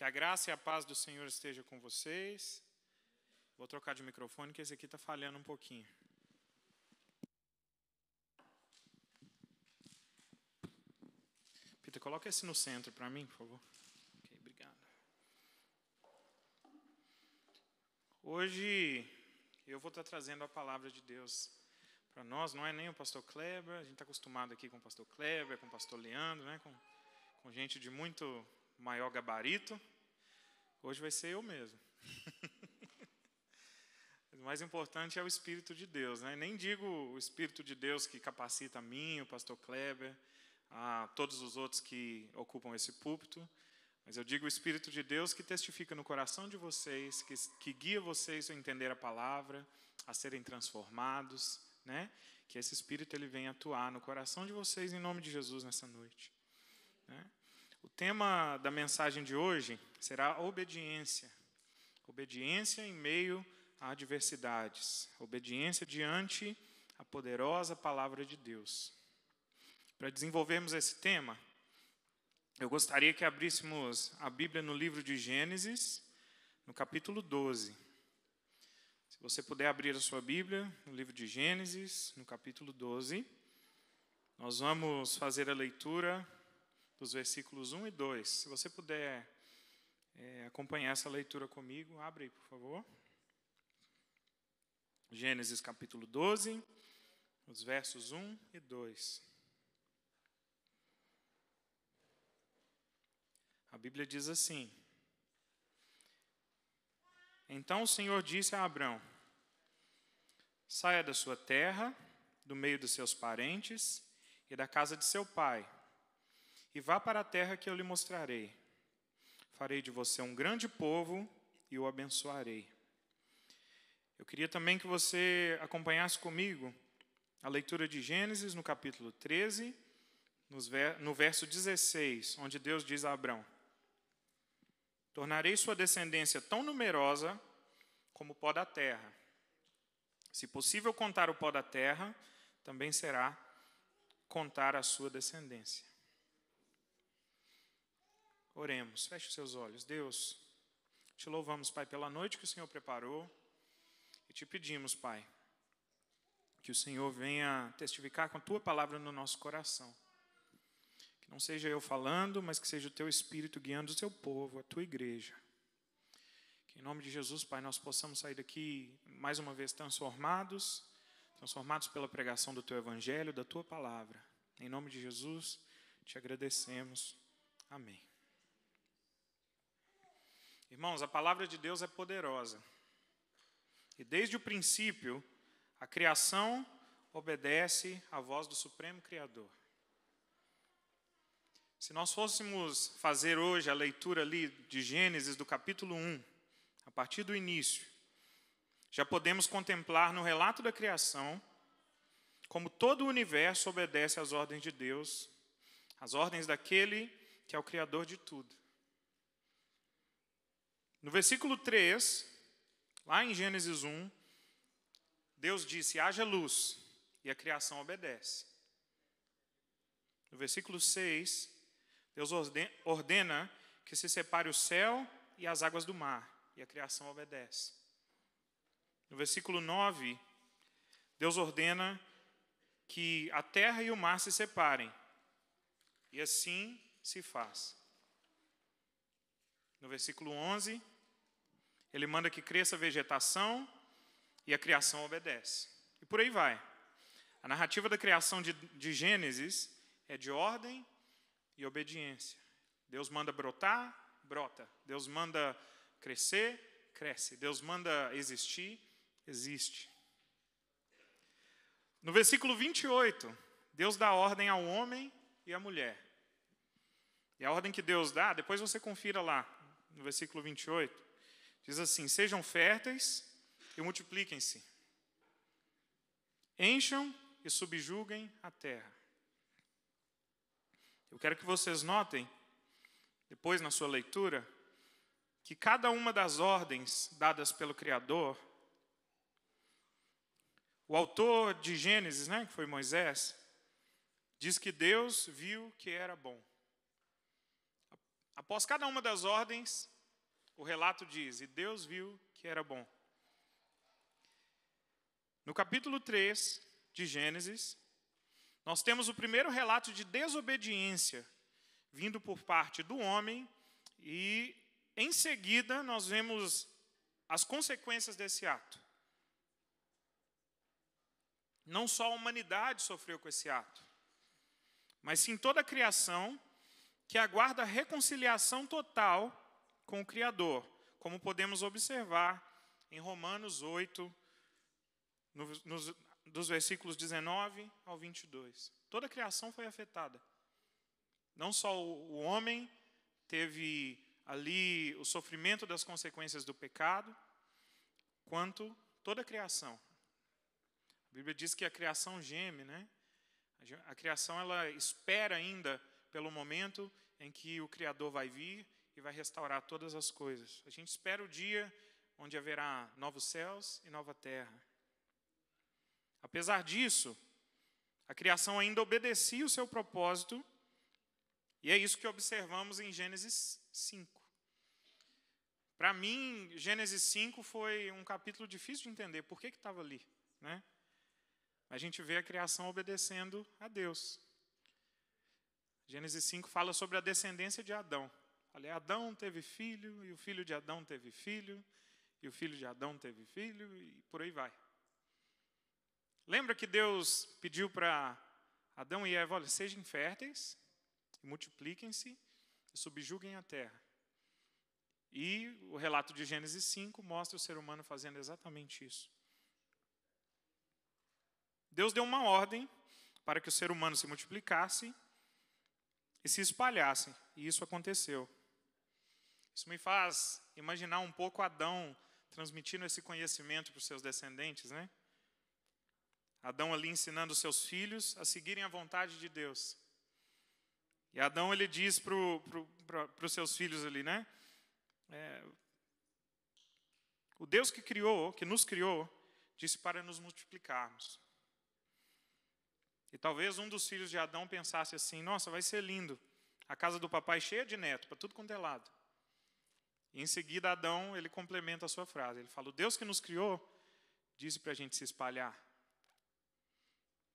Que a graça e a paz do Senhor esteja com vocês. Vou trocar de microfone, que esse aqui está falhando um pouquinho. Peter, coloca esse no centro para mim, por favor. Ok, obrigado. Hoje eu vou estar trazendo a palavra de Deus para nós. Não é nem o pastor Kleber, a gente está acostumado aqui com o pastor Kleber, com o pastor Leandro, né? com gente de muito maior gabarito. Hoje vai ser eu mesmo. O mais importante é o Espírito de Deus, né? Nem digo o Espírito de Deus que capacita a mim, o pastor Kleber, a todos os outros que ocupam esse púlpito, mas eu digo o Espírito de Deus que testifica no coração de vocês, que guia vocês a entender a palavra, a serem transformados, né? Que esse Espírito ele venha atuar no coração de vocês em nome de Jesus nessa noite, né? O tema da mensagem de hoje será obediência. Obediência em meio a adversidades. Obediência diante a poderosa palavra de Deus. Para desenvolvermos esse tema, eu gostaria que abríssemos a Bíblia no livro de Gênesis, no capítulo 12. Se você puder abrir a sua Bíblia no livro de Gênesis, no capítulo 12, nós vamos fazer a leitura dos versículos 1 e 2. Se você puder acompanhar essa leitura comigo, abre aí, por favor. Gênesis capítulo 12, os versos 1 e 2. A Bíblia diz assim: Então o Senhor disse a Abrão: Saia da sua terra, do meio dos seus parentes e da casa de seu pai, e vá para a terra que eu lhe mostrarei. Farei de você um grande povo e o abençoarei. Eu queria também que você acompanhasse comigo a leitura de Gênesis no capítulo 13, no verso 16, onde Deus diz a Abrão: Tornarei sua descendência tão numerosa como o pó da terra. Se possível contar o pó da terra, também será contar a sua descendência. Oremos, feche os seus olhos. Deus, te louvamos, Pai, pela noite que o Senhor preparou. E te pedimos, Pai, que o Senhor venha testificar com a Tua palavra no nosso coração. Que não seja eu falando, mas que seja o Teu Espírito guiando o Teu povo, a Tua igreja. Que em nome de Jesus, Pai, nós possamos sair daqui mais uma vez transformados pela pregação do Teu Evangelho, da Tua palavra. Em nome de Jesus, te agradecemos. Amém. Irmãos, a palavra de Deus é poderosa. E desde o princípio, a criação obedece à voz do Supremo Criador. Se nós fôssemos fazer hoje a leitura ali de Gênesis, do capítulo 1, a partir do início, já podemos contemplar no relato da criação como todo o universo obedece às ordens de Deus, às ordens daquele que é o Criador de tudo. No versículo 3, lá em Gênesis 1, Deus disse: haja luz, e a criação obedece. No versículo 6, Deus ordena que se separe o céu e as águas do mar, e a criação obedece. No versículo 9, Deus ordena que a terra e o mar se separem, e assim se faz. No versículo 11, ele manda que cresça a vegetação e a criação obedece. E por aí vai. A narrativa da criação de Gênesis é de ordem e obediência. Deus manda brotar, brota. Deus manda crescer, cresce. Deus manda existir, existe. No versículo 28, Deus dá ordem ao homem e à mulher. E a ordem que Deus dá, depois você confira lá, no versículo 28, diz assim: sejam férteis e multipliquem-se. Encham e subjuguem a terra. Eu quero que vocês notem, depois na sua leitura, que cada uma das ordens dadas pelo Criador, o autor de Gênesis, né, que foi Moisés, diz que Deus viu que era bom. Após cada uma das ordens, o relato diz: e Deus viu que era bom. No capítulo 3 de Gênesis, nós temos o primeiro relato de desobediência vindo por parte do homem e, em seguida, nós vemos as consequências desse ato. Não só a humanidade sofreu com esse ato, mas sim toda a criação que aguarda reconciliação total com o Criador, como podemos observar em Romanos 8, dos versículos 19 ao 22. Toda a criação foi afetada. Não só o homem teve ali o sofrimento das consequências do pecado, quanto toda a criação. A Bíblia diz que a criação geme, né? A criação ela espera ainda pelo momento em que o Criador vai vir e vai restaurar todas as coisas. A gente espera o dia onde haverá novos céus e nova terra. Apesar disso, a criação ainda obedecia o seu propósito, e é isso que observamos em Gênesis 5. Para mim, Gênesis 5 foi um capítulo difícil de entender. Por que estava ali, né? A gente vê a criação obedecendo a Deus. Gênesis 5 fala sobre a descendência de Adão. Adão teve filho, e o filho de Adão teve filho, e o filho de Adão teve filho, e por aí vai. Lembra que Deus pediu para Adão e Eva: olha, sejam férteis, multipliquem-se e subjuguem a terra. E o relato de Gênesis 5 mostra o ser humano fazendo exatamente isso. Deus deu uma ordem para que o ser humano se multiplicasse e se espalhasse, e isso aconteceu. Isso me faz imaginar um pouco Adão transmitindo esse conhecimento para os seus descendentes, né? Adão ali ensinando os seus filhos a seguirem a vontade de Deus. E Adão ele diz para os seus filhos ali, né? O Deus que nos criou, disse para nos multiplicarmos. E talvez um dos filhos de Adão pensasse assim: nossa, vai ser lindo, a casa do papai cheia de neto, para tudo quanto é lado. E em seguida Adão, ele complementa a sua frase. Ele fala: o Deus que nos criou, disse para a gente se espalhar.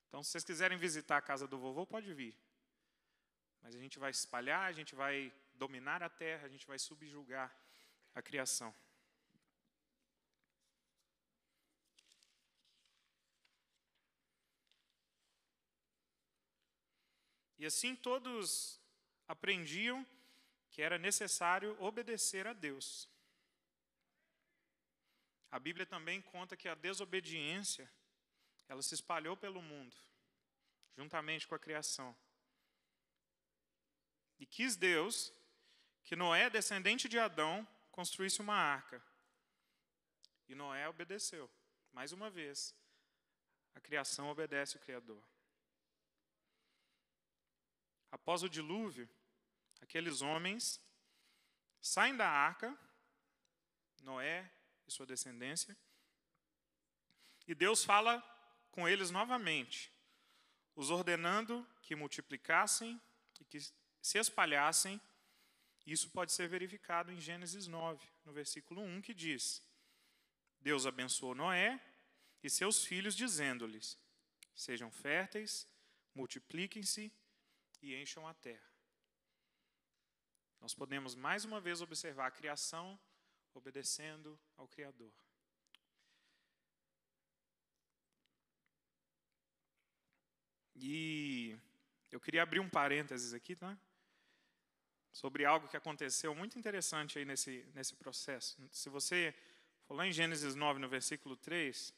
Então, se vocês quiserem visitar a casa do vovô, pode vir. Mas a gente vai se espalhar, a gente vai dominar a terra, a gente vai subjugar a criação. E assim todos aprendiam que era necessário obedecer a Deus. A Bíblia também conta que a desobediência, ela se espalhou pelo mundo, juntamente com a criação. E quis Deus que Noé, descendente de Adão, construísse uma arca. E Noé obedeceu. Mais uma vez, a criação obedece o Criador. Após o dilúvio, aqueles homens saem da arca, Noé e sua descendência, e Deus fala com eles novamente, os ordenando que multiplicassem e que se espalhassem. Isso pode ser verificado em Gênesis 9, no versículo 1, que diz: Deus abençoou Noé e seus filhos, dizendo-lhes: sejam férteis, multipliquem-se e encham a terra. Nós podemos mais uma vez observar a criação obedecendo ao Criador. E eu queria abrir um parênteses aqui, tá? Sobre algo que aconteceu muito interessante aí nesse processo. Se você for lá em Gênesis 9, no versículo 3,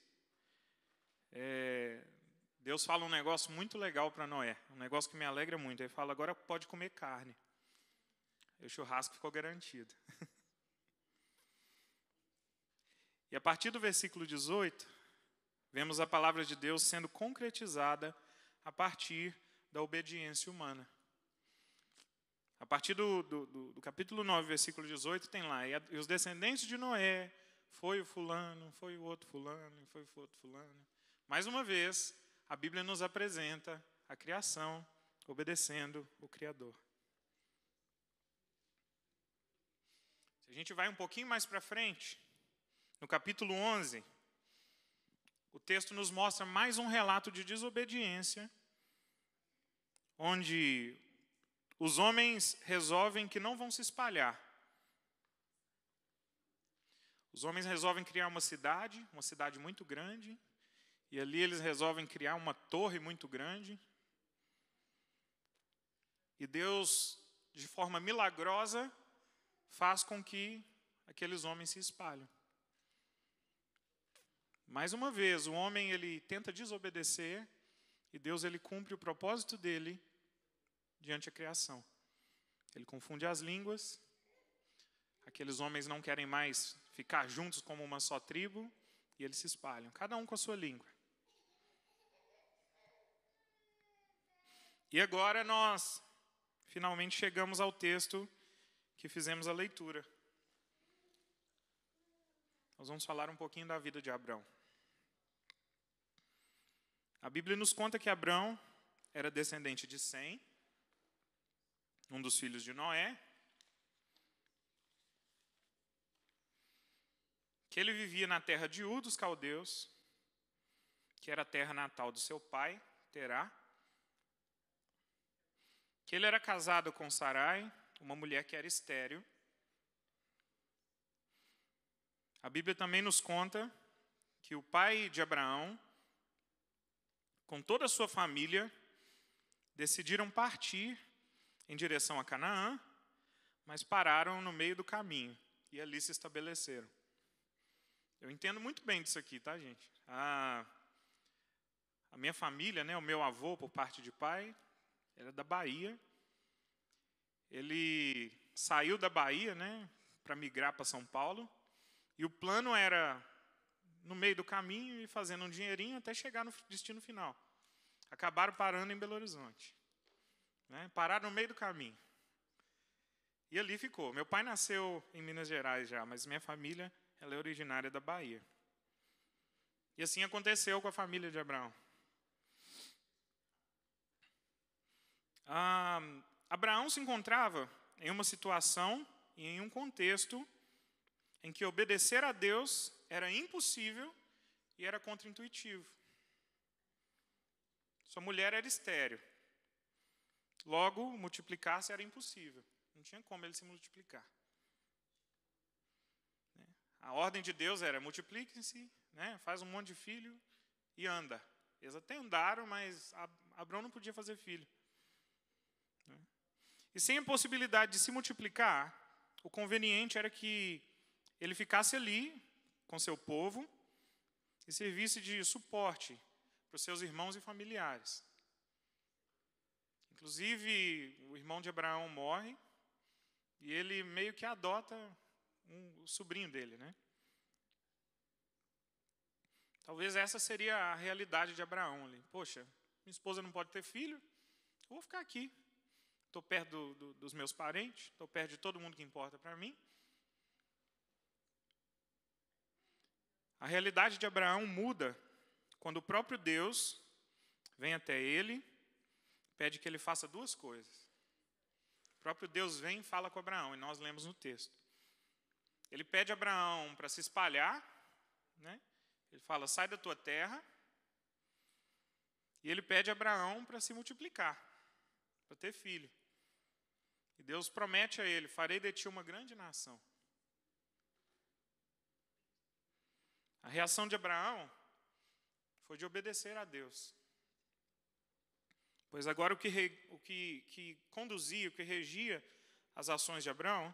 Deus fala um negócio muito legal para Noé, um negócio que me alegra muito. Ele fala: agora pode comer carne. E o churrasco ficou garantido. E a partir do versículo 18, vemos a palavra de Deus sendo concretizada a partir da obediência humana. A partir do capítulo 9, versículo 18, tem lá: e os descendentes de Noé, foi o fulano, foi o outro fulano, foi o outro fulano. Mais uma vez, a Bíblia nos apresenta a criação obedecendo o Criador. gente vai um pouquinho mais para frente, no capítulo 11, o texto nos mostra mais um relato de desobediência, onde os homens resolvem que não vão se espalhar. Os homens resolvem criar uma cidade muito grande, e ali eles resolvem criar uma torre muito grande. E Deus, de forma milagrosa, faz com que aqueles homens se espalhem. Mais uma vez, o homem ele tenta desobedecer e Deus ele cumpre o propósito dele diante da criação. Ele confunde as línguas. Aqueles homens não querem mais ficar juntos como uma só tribo e eles se espalham, cada um com a sua língua. E agora nós finalmente chegamos ao texto que fizemos a leitura. Nós vamos falar um pouquinho da vida de Abrão. A Bíblia nos conta que Abrão era descendente de Sem, um dos filhos de Noé, que ele vivia na terra de Ur dos caldeus, que era a terra natal do seu pai, Terá, que ele era casado com Sarai, uma mulher que era estéril. A Bíblia também nos conta que o pai de Abraão, com toda a sua família, decidiram partir em direção a Canaã, mas pararam no meio do caminho e ali se estabeleceram. Eu entendo muito bem disso aqui, tá, gente? A minha família, né, o meu avô, por parte de pai, era da Bahia. Ele saiu da Bahia, né, para migrar para São Paulo. E o plano era, no meio do caminho, ir fazendo um dinheirinho até chegar no destino final. Acabaram parando em Belo Horizonte. Né, pararam no meio do caminho. E ali ficou. Meu pai nasceu em Minas Gerais já, mas minha família ela é originária da Bahia. E assim aconteceu com a família de Abraão. Abraão se encontrava em uma situação e em um contexto em que obedecer a Deus era impossível e era contraintuitivo. Sua mulher era estéril. Logo, multiplicar-se era impossível. Não tinha como ele se multiplicar. A ordem de Deus era multipliquem-se, né, faz um monte de filho e anda. Eles até andaram, mas Abraão não podia fazer filho. E sem a possibilidade de se multiplicar, o conveniente era que ele ficasse ali com seu povo e servisse de suporte para os seus irmãos e familiares. Inclusive, o irmão de Abraão morre e ele meio que adota o sobrinho dele, né? Talvez essa seria a realidade de Abraão ali. Poxa, minha esposa não pode ter filho, eu vou ficar aqui. Estou perto dos meus parentes, estou perto de todo mundo que importa para mim. A realidade de Abraão muda quando o próprio Deus vem até ele, pede que ele faça duas coisas. O próprio Deus vem e fala com Abraão, e nós lemos no texto. Ele pede a Abraão para se espalhar, né? Ele fala, sai da tua terra. E ele pede a Abraão para se multiplicar, para ter filho. E Deus promete a ele, farei de ti uma grande nação. A reação de Abraão foi de obedecer a Deus. Pois agora o que conduzia, o que regia as ações de Abraão,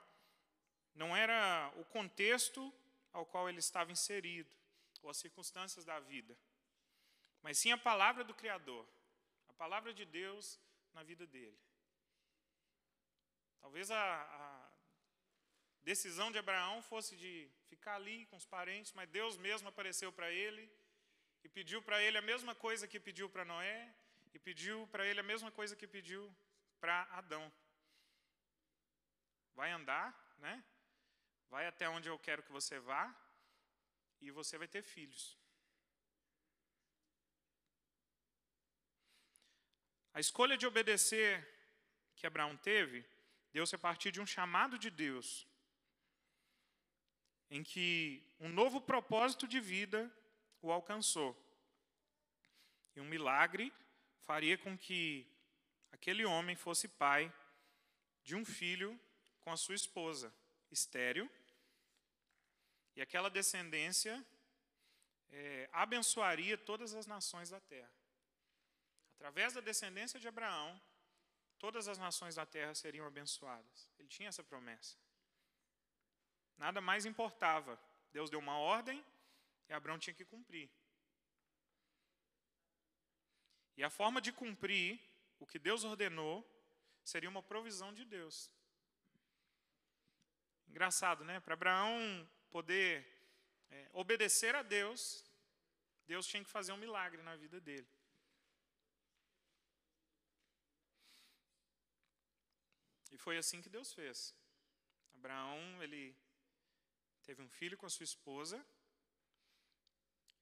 não era o contexto ao qual ele estava inserido, ou as circunstâncias da vida, mas sim a palavra do Criador, a palavra de Deus na vida dele. Talvez a decisão de Abraão fosse de ficar ali com os parentes, mas Deus mesmo apareceu para ele e pediu para ele a mesma coisa que pediu para Noé e pediu para ele a mesma coisa que pediu para Adão. Vai andar, né? Vai até onde eu quero que você vá e você vai ter filhos. A escolha de obedecer que Abraão teve deu-se a partir de um chamado de Deus. em que um novo propósito de vida o alcançou. E um milagre faria com que aquele homem fosse pai de um filho com a sua esposa, estéril, e aquela descendência abençoaria todas as nações da terra. Através da descendência de Abraão, todas as nações da terra seriam abençoadas. Ele tinha essa promessa. Nada mais importava. Deus deu uma ordem e Abraão tinha que cumprir. E a forma de cumprir o que Deus ordenou seria uma provisão de Deus. Engraçado, né? Para Abraão poder obedecer a Deus, Deus tinha que fazer um milagre na vida dele. E foi assim que Deus fez. Abraão, ele teve um filho com a sua esposa,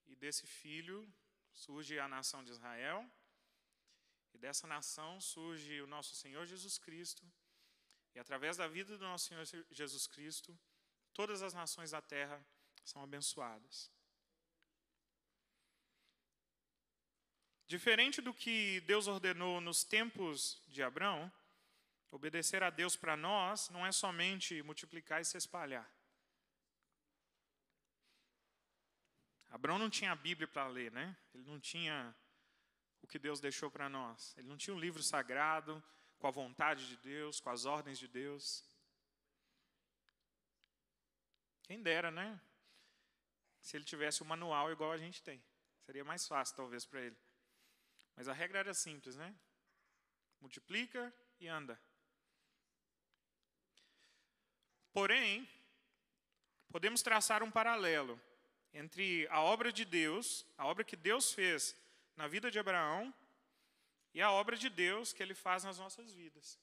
e desse filho surge a nação de Israel, e dessa nação surge o nosso Senhor Jesus Cristo, e através da vida do nosso Senhor Jesus Cristo, todas as nações da terra são abençoadas. Diferente do que Deus ordenou nos tempos de Abraão, obedecer a Deus para nós não é somente multiplicar e se espalhar. Abraão não tinha a Bíblia para ler, né? Ele não tinha o que Deus deixou para nós. Ele não tinha um livro sagrado com a vontade de Deus, com as ordens de Deus. Quem dera, né? Se ele tivesse um manual igual a gente tem. Seria mais fácil, talvez, para ele. Mas a regra era simples, né? Multiplica e anda. Porém, podemos traçar um paralelo entre a obra de Deus, a obra que Deus fez na vida de Abraão, e a obra de Deus que Ele faz nas nossas vidas.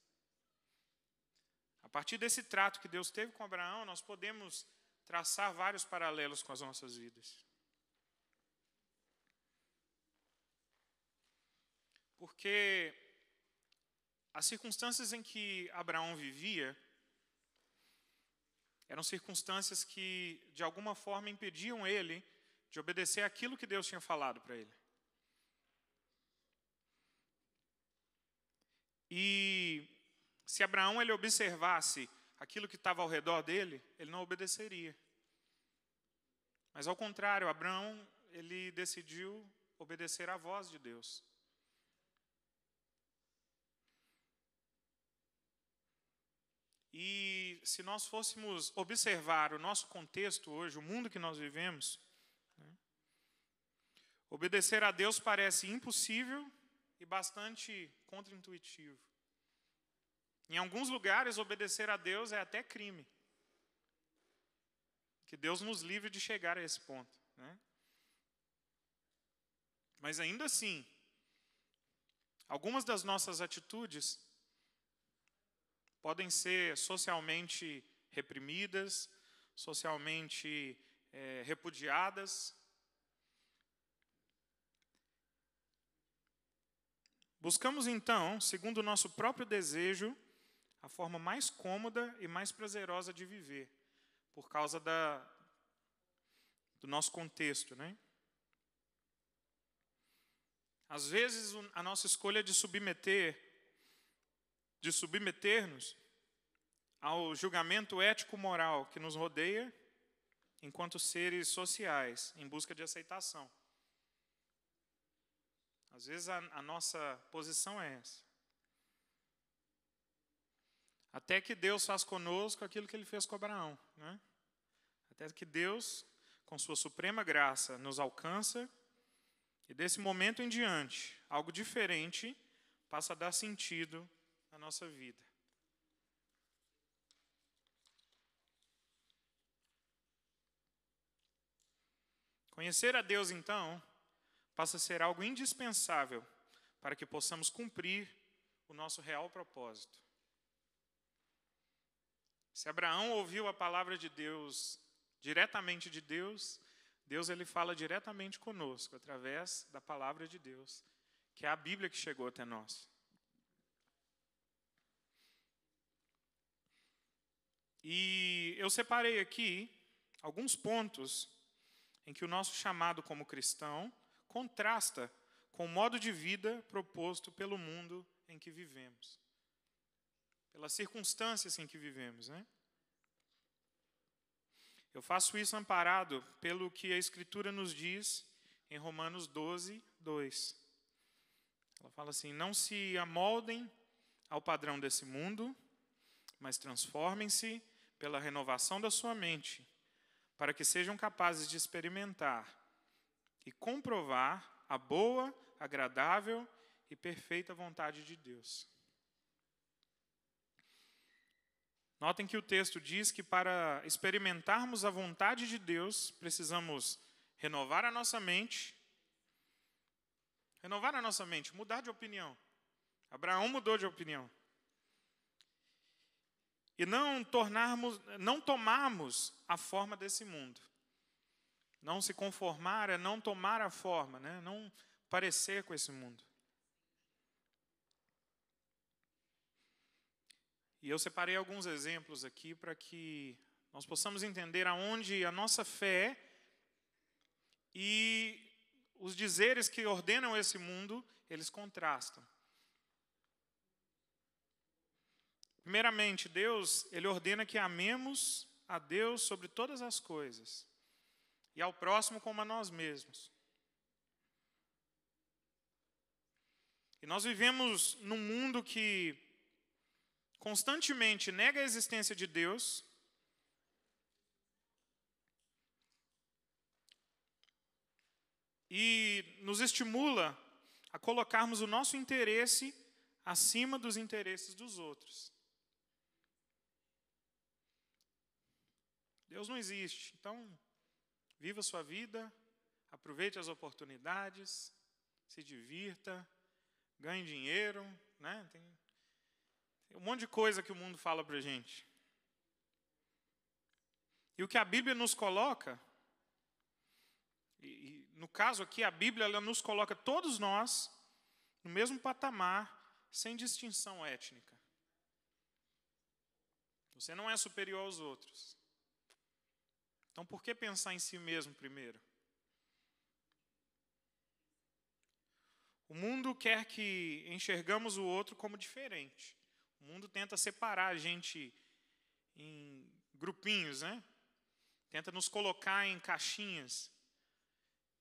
A partir desse trato que Deus teve com Abraão, nós podemos traçar vários paralelos com as nossas vidas. Porque as circunstâncias em que Abraão vivia eram circunstâncias que, de alguma forma, impediam ele de obedecer aquilo que Deus tinha falado para ele. E se Abraão ele observasse aquilo que estava ao redor dele, ele não obedeceria. Mas, ao contrário, Abraão ele decidiu obedecer à voz de Deus. E se nós fôssemos observar o nosso contexto hoje, o mundo que nós vivemos, né, obedecer a Deus parece impossível e bastante contraintuitivo. Em alguns lugares, obedecer a Deus é até crime. Que Deus nos livre de chegar a esse ponto, né? Mas ainda assim, algumas das nossas atitudes podem ser socialmente reprimidas, socialmente repudiadas. Buscamos então, segundo o nosso próprio desejo, a forma mais cômoda e mais prazerosa de viver, por causa do nosso contexto, né? Às vezes, a nossa escolha de submeter-nos ao julgamento ético-moral que nos rodeia enquanto seres sociais, em busca de aceitação. Às vezes a nossa posição é essa. Até que Deus faz conosco aquilo que Ele fez com Abraão, né? Até que Deus, com sua suprema graça, nos alcança, e desse momento em diante, algo diferente passa a dar sentido na nossa vida. Conhecer a Deus, então, passa a ser algo indispensável para que possamos cumprir o nosso real propósito. Se Abraão ouviu a palavra de Deus, diretamente de Deus, Deus ele fala diretamente conosco, através da palavra de Deus, que é a Bíblia que chegou até nós. E eu separei aqui alguns pontos em que o nosso chamado como cristão contrasta com o modo de vida proposto pelo mundo em que vivemos, pelas circunstâncias em que vivemos, né? Eu faço isso amparado pelo que a Escritura nos diz em Romanos 12, 2. Ela fala assim: não se amoldem ao padrão desse mundo, mas transformem-se pela renovação da sua mente, para que sejam capazes de experimentar e comprovar a boa, agradável e perfeita vontade de Deus. Notem que o texto diz que para experimentarmos a vontade de Deus, precisamos renovar a nossa mente. Renovar a nossa mente, mudar de opinião. Abraão mudou de opinião. E não tomarmos a forma desse mundo. Não se conformar é não tomar a forma, né? Não parecer com esse mundo. E eu separei alguns exemplos aqui para que nós possamos entender aonde a nossa fé e os dizeres que ordenam esse mundo, eles contrastam. Primeiramente, Deus, Ele ordena que amemos a Deus sobre todas as coisas e ao próximo como a nós mesmos. E nós vivemos num mundo que constantemente nega a existência de Deus e nos estimula a colocarmos o nosso interesse acima dos interesses dos outros. Deus não existe, então viva a sua vida, aproveite as oportunidades, se divirta, ganhe dinheiro, né? Tem um monte de coisa que o mundo fala para a gente. E o que a Bíblia nos coloca, e no caso aqui a Bíblia ela nos coloca todos nós no mesmo patamar, sem distinção étnica. Você não é superior aos outros. Então por que pensar em si mesmo primeiro? O mundo quer que enxergamos o outro como diferente. O mundo tenta separar a gente em grupinhos, né? Tenta nos colocar em caixinhas.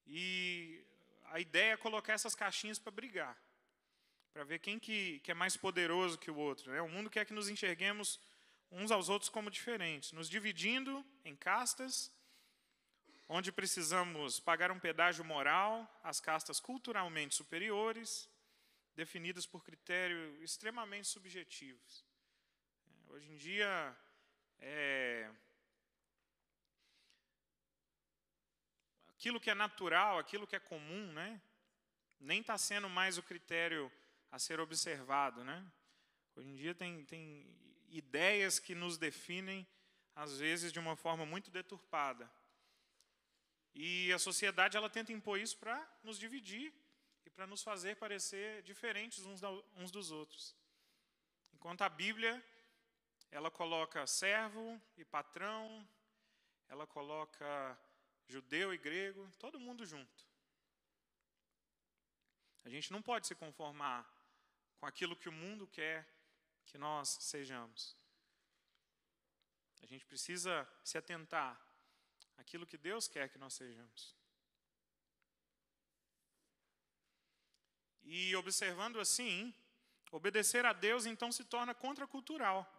E a ideia é colocar essas caixinhas para brigar. Para ver quem que é mais poderoso que o outro, né? O mundo quer que nos enxerguemos uns aos outros como diferentes, nos dividindo em castas, onde precisamos pagar um pedágio moral às castas culturalmente superiores, definidas por critérios extremamente subjetivos. Hoje em dia, aquilo que é natural, aquilo que é comum, né, nem está sendo mais o critério a ser observado, né? Hoje em dia tem ideias que nos definem, às vezes, de uma forma muito deturpada. E a sociedade ela tenta impor isso para nos dividir e para nos fazer parecer diferentes uns dos outros. Enquanto a Bíblia, ela coloca servo e patrão, ela coloca judeu e grego, todo mundo junto. A gente não pode se conformar com aquilo que o mundo quer que nós sejamos. A gente precisa se atentar àquilo que Deus quer que nós sejamos. E observando assim, obedecer a Deus então se torna contracultural.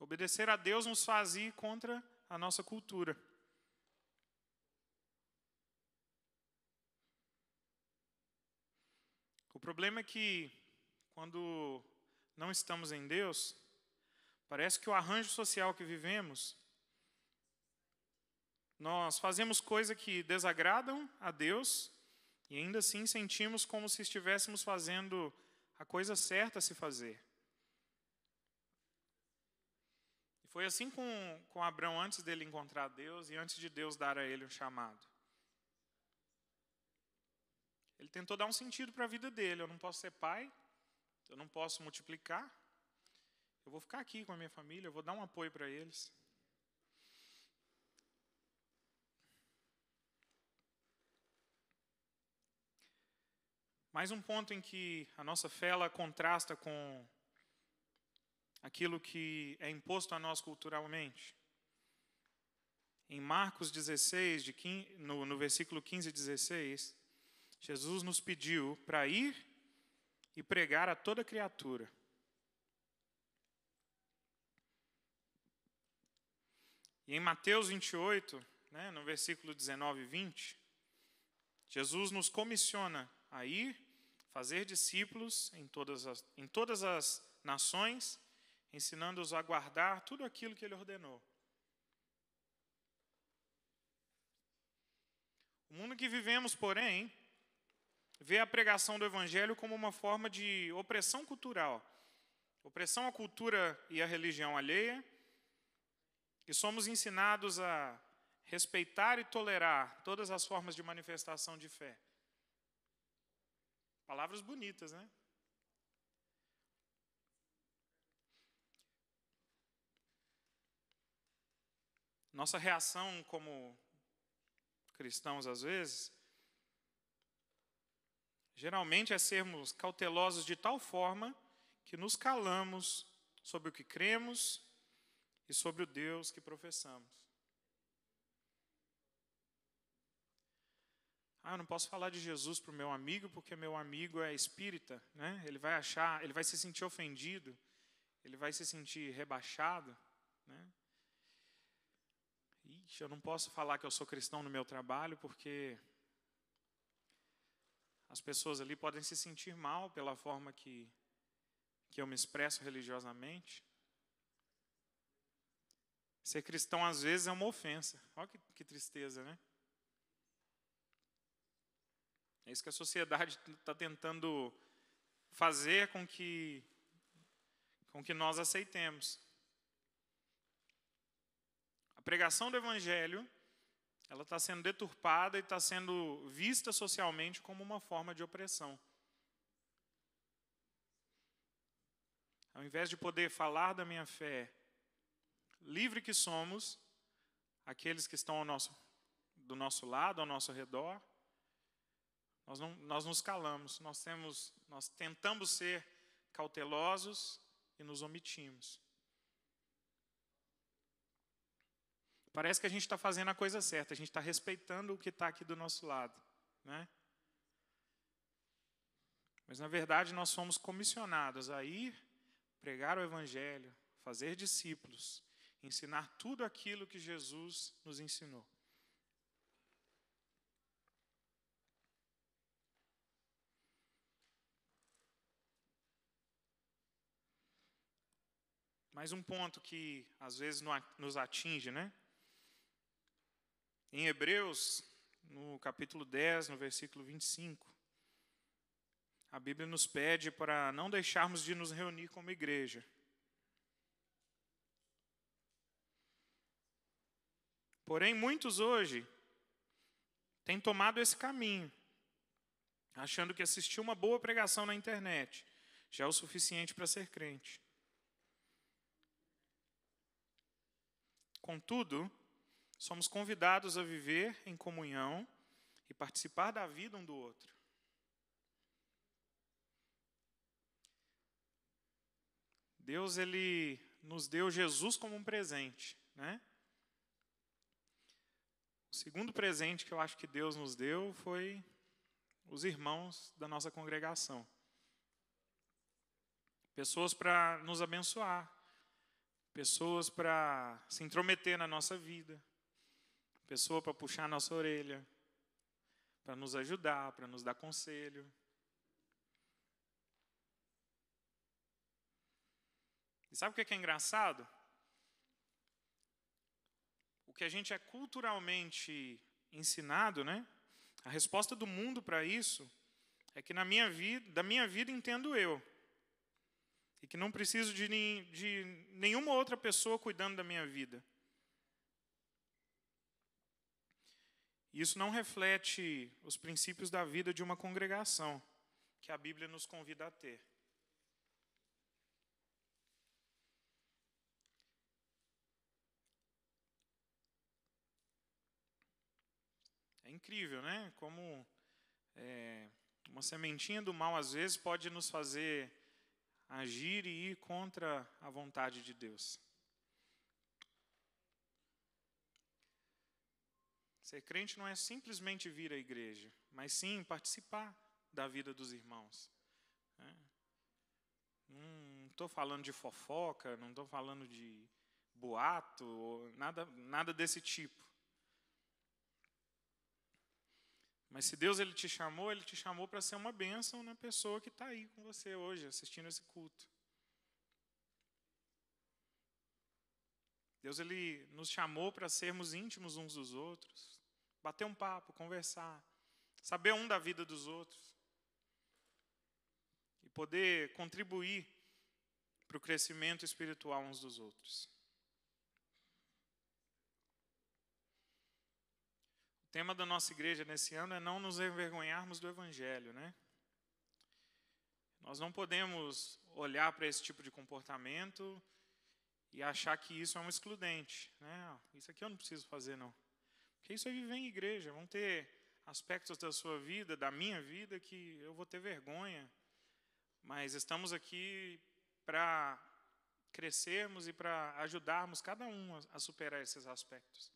Obedecer a Deus nos faz ir contra a nossa cultura. O problema é que, quando não estamos em Deus, parece que o arranjo social que vivemos, nós fazemos coisas que desagradam a Deus e ainda assim sentimos como se estivéssemos fazendo a coisa certa a se fazer. E foi assim com Abrão antes dele encontrar Deus e antes de Deus dar a ele um chamado. Ele tentou dar um sentido para a vida dele. Eu não posso ser pai, eu não posso multiplicar, eu vou ficar aqui com a minha família, eu vou dar um apoio para eles. Mais um ponto em que a nossa fé ela contrasta com aquilo que é imposto a nós culturalmente. Em Marcos 16, no versículo 15 e 16, Jesus nos pediu para ir e pregar a toda criatura. E em Mateus 28, no versículo 19 e 20, Jesus nos comissiona a ir, fazer discípulos em todas as nações, ensinando-os a guardar tudo aquilo que Ele ordenou. O mundo que vivemos, porém, vê a pregação do Evangelho como uma forma de opressão cultural. Opressão à cultura e à religião alheia. E somos ensinados a respeitar e tolerar todas as formas de manifestação de fé. Palavras bonitas, né? Nossa reação como cristãos, às vezes, geralmente é sermos cautelosos de tal forma que nos calamos sobre o que cremos e sobre o Deus que professamos. Eu não posso falar de Jesus para o meu amigo porque meu amigo é espírita, né? Ele vai se sentir ofendido, ele vai se sentir rebaixado, né? Eu não posso falar que eu sou cristão no meu trabalho porque as pessoas ali podem se sentir mal pela forma que eu me expresso religiosamente. Ser cristão, às vezes, é uma ofensa. Olha que tristeza, né? É isso que a sociedade está tentando fazer com que nós aceitemos. A pregação do Evangelho, ela está sendo deturpada e está sendo vista socialmente como uma forma de opressão. Ao invés de poder falar da minha fé, livre que somos, aqueles que estão do nosso lado, ao nosso redor, nós nos calamos, nós tentamos ser cautelosos e nos omitimos. Parece que a gente está fazendo a coisa certa, a gente está respeitando o que está aqui do nosso lado, né? Mas, na verdade, nós somos comissionados a ir pregar o Evangelho, fazer discípulos, ensinar tudo aquilo que Jesus nos ensinou. Mais um ponto que, às vezes, nos atinge, né? Em Hebreus, no capítulo 10, no versículo 25, a Bíblia nos pede para não deixarmos de nos reunir como igreja. Porém, muitos hoje têm tomado esse caminho, achando que assistir uma boa pregação na internet já é o suficiente para ser crente. Contudo, somos convidados a viver em comunhão e participar da vida um do outro. Deus, Ele nos deu Jesus como um presente, né? O segundo presente que eu acho que Deus nos deu foi os irmãos da nossa congregação. Pessoas para nos abençoar. Pessoas para se intrometer na nossa vida. Pessoa para puxar a nossa orelha. Para nos ajudar, para nos dar conselho. E sabe o que é engraçado? O que a gente é culturalmente ensinado, né? A resposta do mundo para isso é que da minha vida entendo eu. E que não preciso de nenhuma outra pessoa cuidando da minha vida. Isso não reflete os princípios da vida de uma congregação que a Bíblia nos convida a ter. É incrível, né? Como Uma sementinha do mal, às vezes, pode nos fazer agir e ir contra a vontade de Deus. Ser crente não é simplesmente vir à igreja, mas sim participar da vida dos irmãos. Não estou falando de fofoca, não estou falando de boato, nada desse tipo. Mas se Deus ele te chamou para ser uma bênção na pessoa que está aí com você hoje, assistindo esse culto. Deus ele nos chamou para sermos íntimos uns dos outros, bater um papo, conversar, saber um da vida dos outros e poder contribuir para o crescimento espiritual uns dos outros. O tema da nossa igreja nesse ano é não nos envergonharmos do Evangelho, né? Nós não podemos olhar para esse tipo de comportamento e achar que isso é um excludente, né? Isso aqui eu não preciso fazer, não. Porque isso é viver em igreja. Vão ter aspectos da sua vida, da minha vida, que eu vou ter vergonha. Mas estamos aqui para crescermos e para ajudarmos cada um a superar esses aspectos.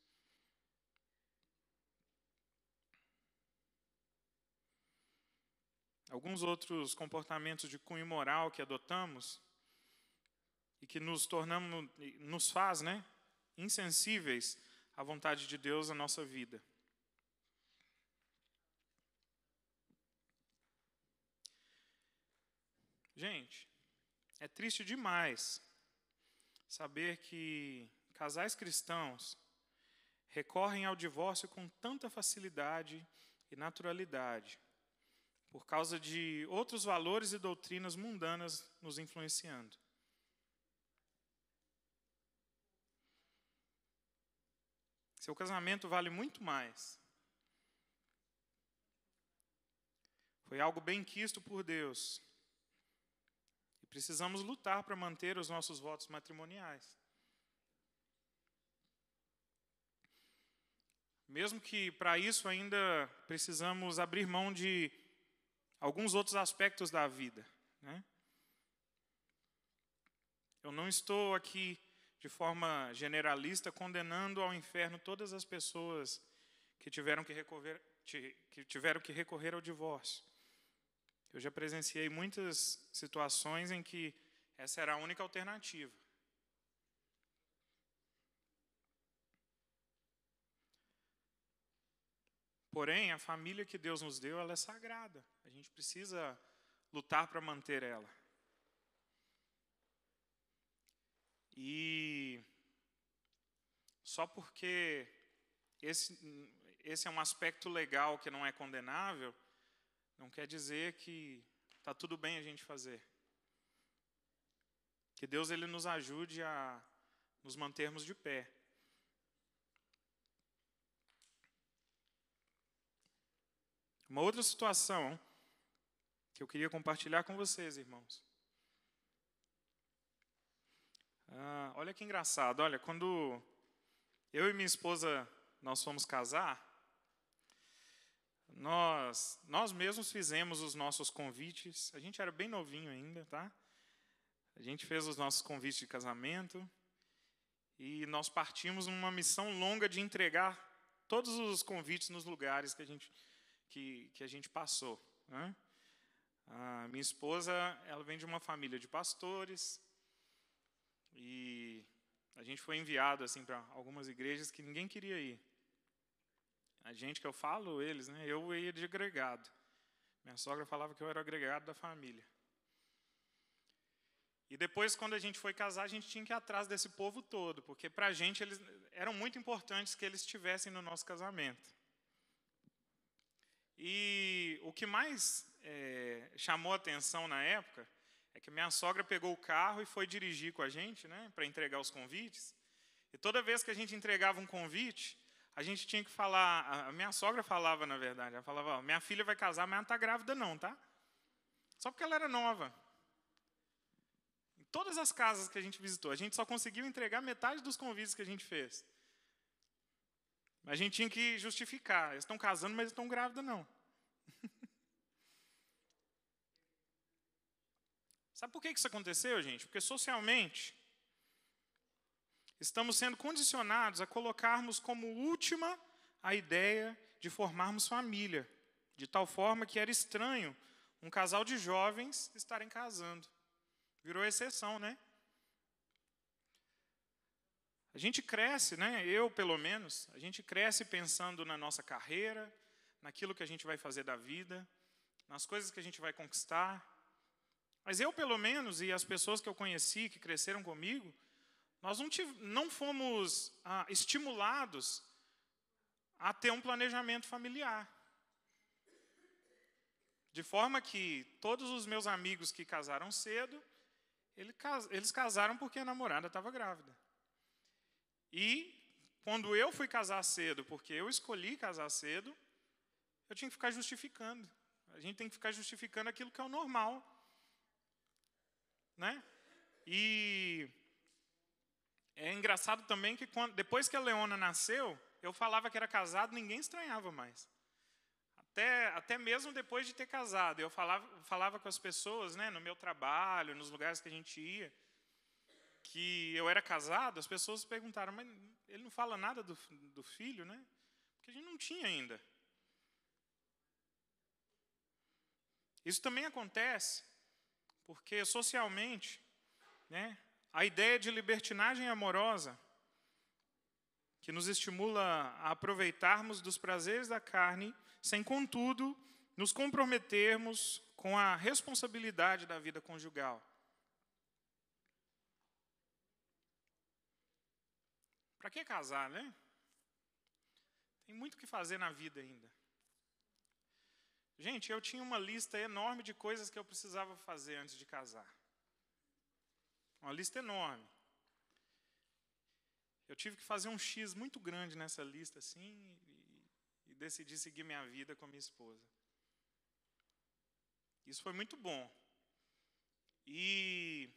Alguns outros comportamentos de cunho moral que adotamos e que nos faz, né, insensíveis à vontade de Deus na nossa vida. Gente, é triste demais saber que casais cristãos recorrem ao divórcio com tanta facilidade e naturalidade, por causa de outros valores e doutrinas mundanas nos influenciando. Seu casamento vale muito mais. Foi algo bem quisto por Deus. E precisamos lutar para manter os nossos votos matrimoniais. Mesmo que para isso ainda precisamos abrir mão de alguns outros aspectos da vida, né? Eu não estou aqui de forma generalista condenando ao inferno todas as pessoas que tiveram que recorrer ao divórcio. Eu já presenciei muitas situações em que essa era a única alternativa. Porém, a família que Deus nos deu, ela é sagrada. A gente precisa lutar para manter ela. E só porque esse é um aspecto legal que não é condenável, não quer dizer que está tudo bem a gente fazer. Que Deus ele nos ajude a nos mantermos de pé. Uma outra situação que eu queria compartilhar com vocês, irmãos. Olha que engraçado. Olha, quando eu e minha esposa nós fomos casar, nós mesmos fizemos os nossos convites. A gente era bem novinho ainda, tá? A gente fez os nossos convites de casamento e nós partimos numa missão longa de entregar todos os convites nos lugares que a gente passou, né? A minha esposa, ela vem de uma família de pastores e a gente foi enviado assim para algumas igrejas que ninguém queria ir. A gente que eu falo, eles, né? Eu ia de agregado. Minha sogra falava que eu era o agregado da família. E depois, quando a gente foi casar, a gente tinha que ir atrás desse povo todo, porque para a gente eles eram muito importantes que eles estivessem no nosso casamento. E o que mais chamou a atenção na época é que minha sogra pegou o carro e foi dirigir com a gente, né, para entregar os convites. E toda vez que a gente entregava um convite, a gente tinha que falar, a minha sogra falava, na verdade, ela falava, minha filha vai casar, mas não está grávida não, tá? Só porque ela era nova. Em todas as casas que a gente visitou, a gente só conseguiu entregar metade dos convites que a gente fez. A gente tinha que justificar, eles estão casando, mas estão grávidas não. Sabe por que isso aconteceu, gente? Porque socialmente estamos sendo condicionados a colocarmos como última a ideia de formarmos família, de tal forma que era estranho um casal de jovens estarem casando. Virou exceção, né? A gente cresce, né? Eu, pelo menos, a gente cresce pensando na nossa carreira, naquilo que a gente vai fazer da vida, nas coisas que a gente vai conquistar. Mas eu, pelo menos, e as pessoas que eu conheci, que cresceram comigo, nós não fomos estimulados a ter um planejamento familiar. De forma que todos os meus amigos que casaram cedo, eles casaram porque a namorada estava grávida. E quando eu fui casar cedo, porque eu escolhi casar cedo, eu tinha que ficar justificando. A gente tem que ficar justificando aquilo que é o normal. Né? E é engraçado também que depois que a Leona nasceu, eu falava que era casado, ninguém estranhava mais. Até mesmo depois de ter casado, eu falava com as pessoas, né, no meu trabalho, nos lugares que a gente ia, que eu era casado, as pessoas perguntaram, mas ele não fala nada do filho, né? Porque a gente não tinha ainda. Isso também acontece porque socialmente, né, a ideia de libertinagem amorosa, que nos estimula a aproveitarmos dos prazeres da carne, sem, contudo, nos comprometermos com a responsabilidade da vida conjugal. Para que casar, né? Tem muito o que fazer na vida ainda. Gente, eu tinha uma lista enorme de coisas que eu precisava fazer antes de casar. Uma lista enorme. Eu tive que fazer um X muito grande nessa lista, assim, e decidi seguir minha vida com a minha esposa. Isso foi muito bom. E,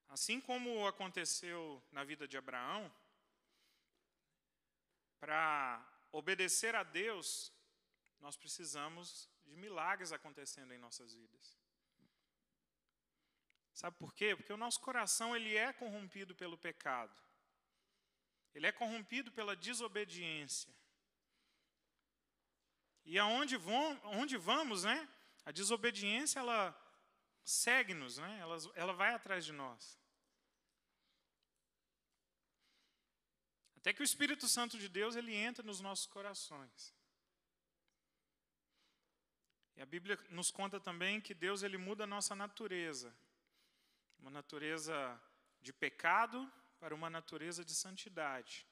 assim como aconteceu na vida de Abraão, para obedecer a Deus, nós precisamos de milagres acontecendo em nossas vidas. Sabe por quê? Porque o nosso coração ele é corrompido pelo pecado. Ele é corrompido pela desobediência. E onde vamos, né? A desobediência, ela segue-nos, né? Ela vai atrás de nós. Até que o Espírito Santo de Deus, ele entra nos nossos corações. E a Bíblia nos conta também que Deus ele muda a nossa natureza. Uma natureza de pecado para uma natureza de santidade.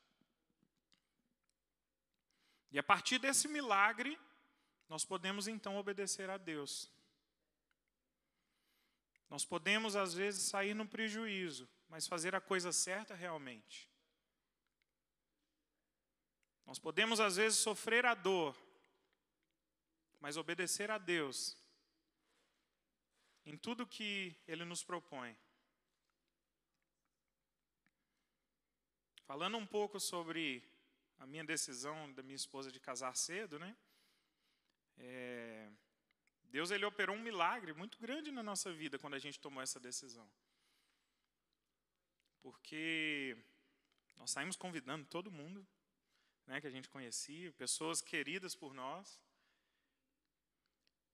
E a partir desse milagre, nós podemos então obedecer a Deus. Nós podemos às vezes sair no prejuízo, mas fazer a coisa certa realmente. Nós podemos às vezes sofrer a dor, mas obedecer a Deus em tudo que Ele nos propõe. Falando um pouco sobre a minha decisão da minha esposa de casar cedo, né? Deus ele operou um milagre muito grande na nossa vida quando a gente tomou essa decisão. Porque nós saímos convidando todo mundo, né, que a gente conhecia, pessoas queridas por nós.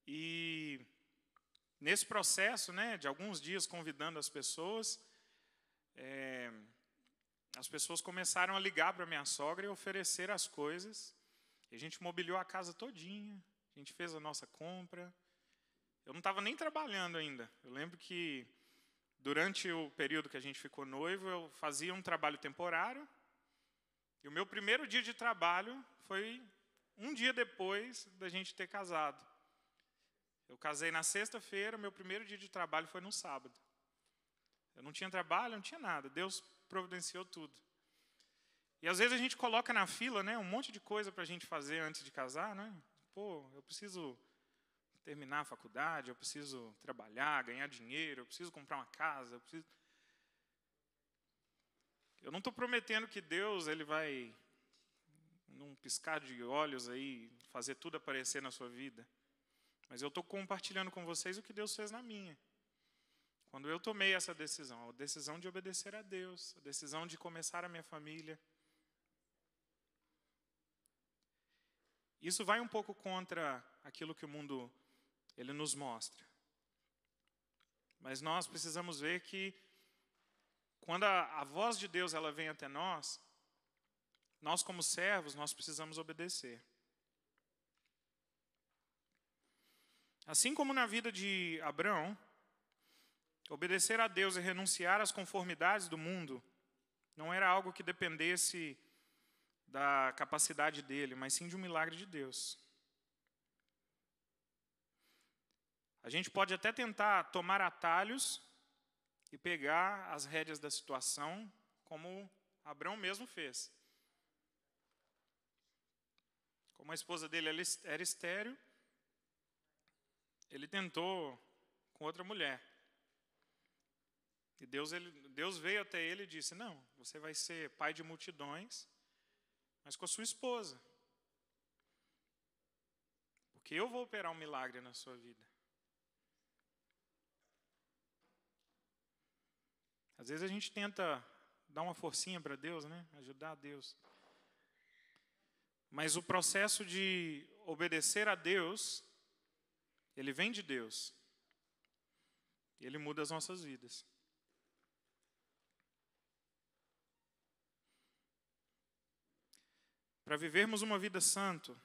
E nesse processo, né, de alguns dias convidando as pessoas começaram a ligar para minha sogra e oferecer as coisas. E a gente mobiliou a casa todinha, a gente fez a nossa compra. Eu não estava nem trabalhando ainda. Eu lembro que durante o período que a gente ficou noivo, eu fazia um trabalho temporário. E o meu primeiro dia de trabalho foi um dia depois da gente ter casado. Eu casei na sexta-feira, meu primeiro dia de trabalho foi no sábado. Eu não tinha trabalho, não tinha nada. Deus providenciou tudo. E às vezes a gente coloca na fila, né, um monte de coisa para a gente fazer antes de casar, né? Pô, eu preciso terminar a faculdade, eu preciso trabalhar, ganhar dinheiro, eu preciso comprar uma casa, Eu não estou prometendo que Deus ele vai, num piscar de olhos aí, fazer tudo aparecer na sua vida. Mas eu estou compartilhando com vocês o que Deus fez na minha. Quando eu tomei essa decisão, a decisão de obedecer a Deus, a decisão de começar a minha família. Isso vai um pouco contra aquilo que o mundo ele nos mostra. Mas nós precisamos ver que quando a voz de Deus ela vem até nós como servos, nós precisamos obedecer. Assim como na vida de Abraão, obedecer a Deus e renunciar às conformidades do mundo não era algo que dependesse da capacidade dele, mas sim de um milagre de Deus. A gente pode até tentar tomar atalhos e pegar as rédeas da situação, como Abraão mesmo fez. Como a esposa dele era estéril, ele tentou com outra mulher. E Deus veio até ele e disse, não, você vai ser pai de multidões, mas com a sua esposa. Porque eu vou operar um milagre na sua vida. Às vezes a gente tenta dar uma forcinha para Deus, né? Ajudar a Deus. Mas o processo de obedecer a Deus, ele vem de Deus. E ele muda as nossas vidas. Para vivermos uma vida santa,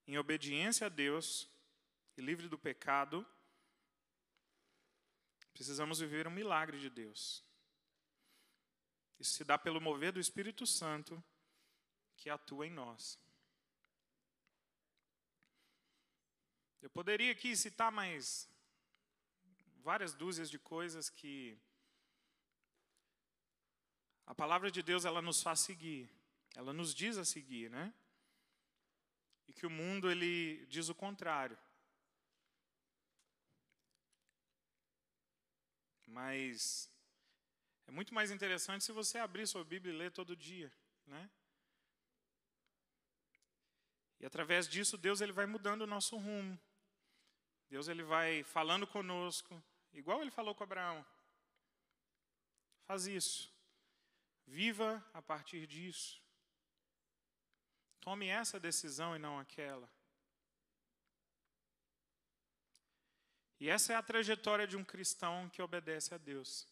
em obediência a Deus e livre do pecado, precisamos viver um milagre de Deus. Isso se dá pelo mover do Espírito Santo que atua em nós. Eu poderia aqui citar mais várias dúzias de coisas que a palavra de Deus ela nos faz seguir. Ela nos diz a seguir, né? E que o mundo ele diz o contrário. Mas é muito mais interessante se você abrir sua Bíblia e ler todo dia, né? E através disso Deus ele vai mudando o nosso rumo. Deus ele vai falando conosco, igual ele falou com Abraão. Faz isso. Viva a partir disso. Tome essa decisão e não aquela. E essa é a trajetória de um cristão que obedece a Deus.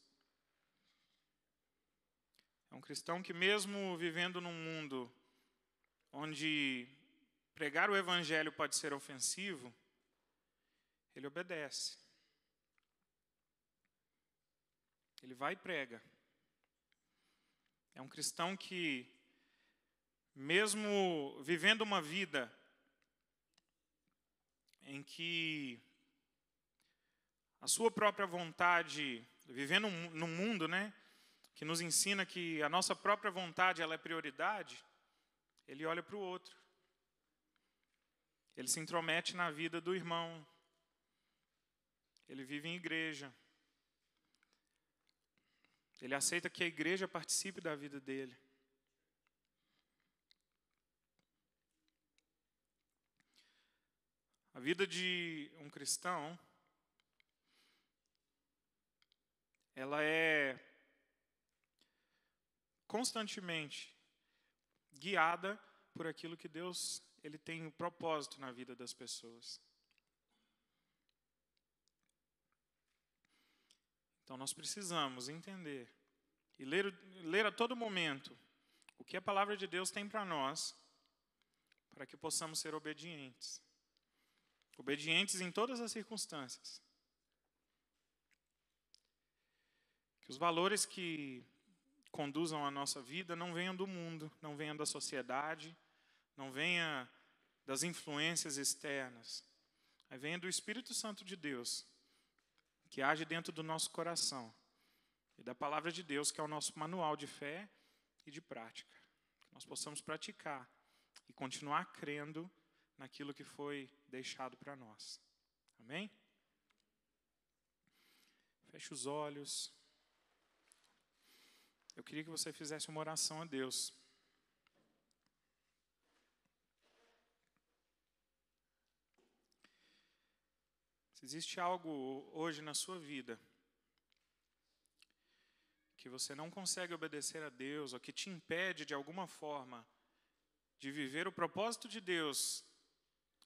É um cristão que mesmo vivendo num mundo onde pregar o evangelho pode ser ofensivo, ele obedece. Ele vai e prega. É um cristão que, mesmo vivendo uma vida em que a sua própria vontade, vivendo num mundo, né, que nos ensina que a nossa própria vontade ela é prioridade, ele olha para o outro. Ele se intromete na vida do irmão. Ele vive em igreja. Ele aceita que a igreja participe da vida dele. A vida de um cristão, ela é constantemente guiada por aquilo que Deus ele tem um propósito na vida das pessoas. Então nós precisamos entender e ler a todo momento o que a palavra de Deus tem para nós, para que possamos ser obedientes. Obedientes em todas as circunstâncias. Que os valores que conduzam a nossa vida não venham do mundo, não venham da sociedade, não venham das influências externas, mas venham do Espírito Santo de Deus, que age dentro do nosso coração, e da palavra de Deus, que é o nosso manual de fé e de prática. Que nós possamos praticar e continuar crendo naquilo que foi deixado para nós. Amém? Feche os olhos. Eu queria que você fizesse uma oração a Deus. Se existe algo hoje na sua vida que você não consegue obedecer a Deus, ou que te impede de alguma forma de viver o propósito de Deus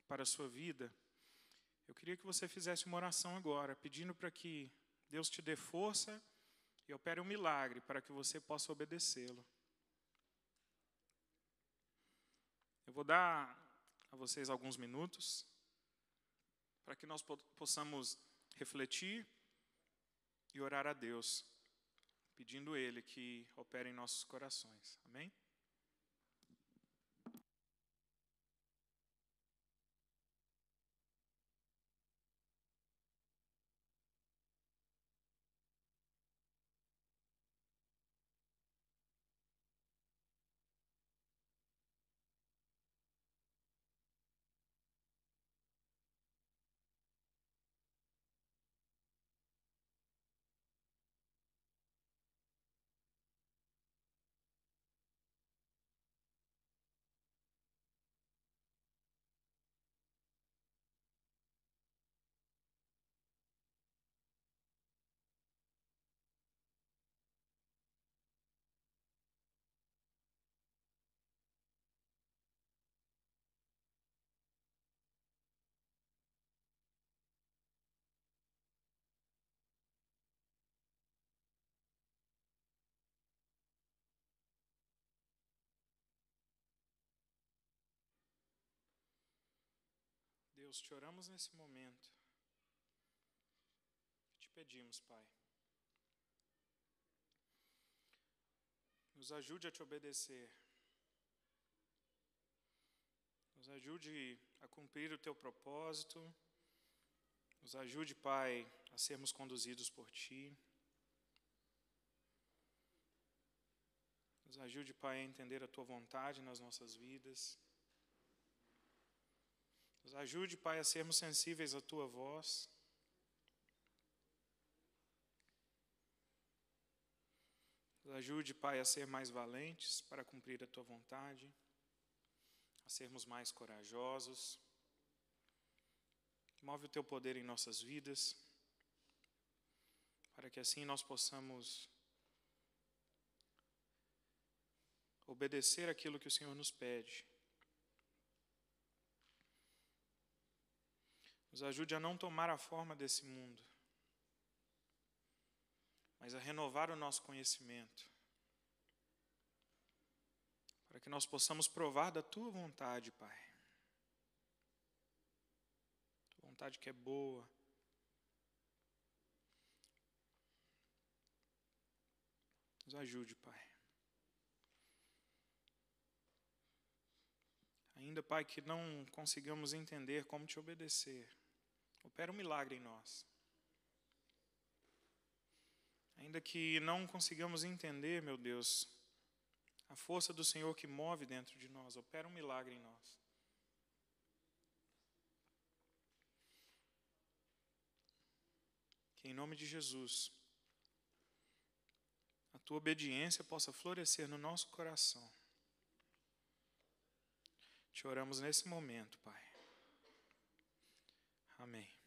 para a sua vida, eu queria que você fizesse uma oração agora, pedindo para que Deus te dê força e opere um milagre para que você possa obedecê-lo. Eu vou dar a vocês alguns minutos para que nós possamos refletir e orar a Deus, pedindo Ele que opere em nossos corações. Amém? Deus, te oramos nesse momento. Te pedimos, Pai. Nos ajude a te obedecer. Nos ajude a cumprir o teu propósito. Nos ajude, Pai, a sermos conduzidos por ti. Nos ajude, Pai, a entender a tua vontade nas nossas vidas. Nos ajude, Pai, a sermos sensíveis à tua voz. Nos ajude, Pai, a ser mais valentes para cumprir a tua vontade, a sermos mais corajosos. Move o teu poder em nossas vidas, para que assim nós possamos obedecer aquilo que o Senhor nos pede. Nos ajude a não tomar a forma desse mundo, mas a renovar o nosso conhecimento, para que nós possamos provar da tua vontade, Pai. Tua vontade que é boa. Nos ajude, Pai. Ainda, Pai, que não consigamos entender como te obedecer, opera um milagre em nós. Ainda que não consigamos entender, meu Deus, a força do Senhor que move dentro de nós, opera um milagre em nós. Que em nome de Jesus, a tua obediência possa florescer no nosso coração. Te oramos nesse momento, Pai. Amém.